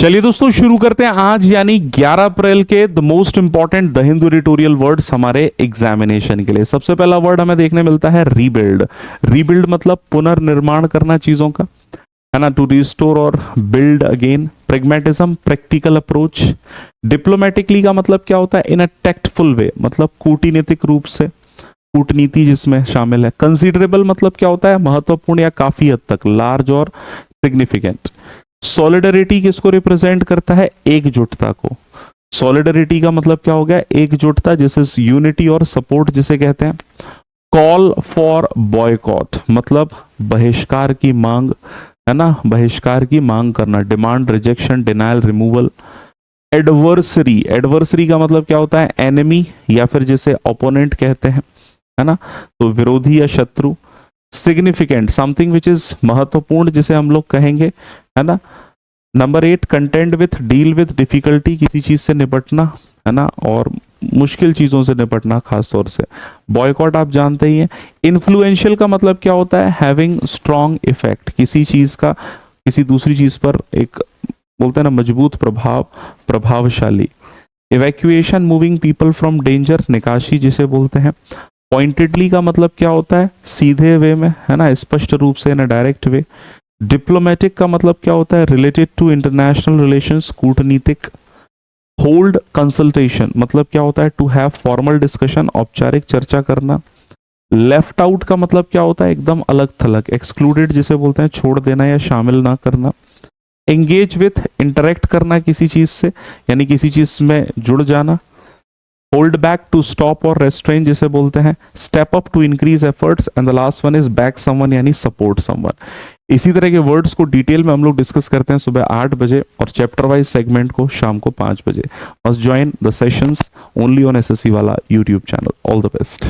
चलिए दोस्तों शुरू करते हैं आज यानी 11 अप्रैल के the most important the Hindu editorial words हमारे एग्जामिनेशन के लिए। सबसे पहला वर्ड हमें देखने मिलता है रीबिल्ड। रीबिल्ड मतलब पुनर्निर्माण करना चीजों का, है ना, टू रिस्टोर और build again. Pragmatism practical approach. Diplomatically का मतलब क्या होता है, इन अ टैक्टफुल वे मतलब कूटनीतिक रूप से, कूटनीति जिसमें शामिल है। कंसीडरेबल मतलब क्या होता है, महत्वपूर्ण या काफी हद तक, लार्ज और सिग्निफिकेंट। सॉलिडरिटी किसको रिप्रेजेंट करता है, एकजुटता को। सॉलिडरिटी का मतलब क्या हो गया, एकजुटता, जैसे यूनिटी और सपोर्ट जिसे कहते हैं। कॉल फॉर बॉयकॉट मतलब बहिष्कार की मांग, है ना, बहिष्कार की मांग करना। Demand, rejection, denial, removal. Adversary, adversary का मतलब क्या होता है, एनिमी या फिर जिसे ओपोनेंट कहते हैं, है ना, तो विरोधी या शत्रु। सिग्निफिकेंट समथिंग विच इज महत्वपूर्ण जिसे हम लोग कहेंगे, है ना। Number 8 content with, deal with, difficulty किसी चीज से निपटना, है ना, और मुश्किल चीजों से निपटना खास तौर से। बॉयकॉट आप जानते ही हैं। इन्फ्लुएंशियल का मतलब क्या होता है, हैविंग स्ट्रॉन्ग इफेक्ट, किसी चीज का किसी दूसरी चीज पर एक बोलते हैं ना मजबूत प्रभाव, प्रभावशाली। Evacuation moving people from danger, निकाशी जिसे बोलते हैं। पॉइंटेडली का मतलब क्या होता है, सीधे वे में, है ना, स्पष्ट रूप से, इन अ डायरेक्ट वे। डिप्लोमेटिक का मतलब क्या होता है, रिलेटेड टू इंटरनेशनल रिलेशंस, कूटनीतिक। होल्ड कंसल्टेशन मतलब क्या होता है, टू हैव फॉर्मल डिस्कशन, औपचारिक चर्चा करना। लेफ्ट आउट का मतलब क्या होता है, एकदम अलग थलग, एक्सक्लूडेड जिसे बोलते हैं छोड़ देना या शामिल ना करना। एंगेज विथ इंटरेक्ट करना किसी चीज से, यानी किसी चीज में जुड़ जाना। होल्ड बैक टू स्टॉप और रेस्ट्रेन जिसे बोलते हैं। Step up to increase efforts and the last one is back someone यानी सपोर्ट समवन। इसी तरह के वर्ड्स को डिटेल में हम लोग डिस्कस करते हैं सुबह 8 बजे और चैप्टर वाइज सेगमेंट को शाम को 5 बजे। Must join the sessions only on SSC वाला YouTube channel. All the best.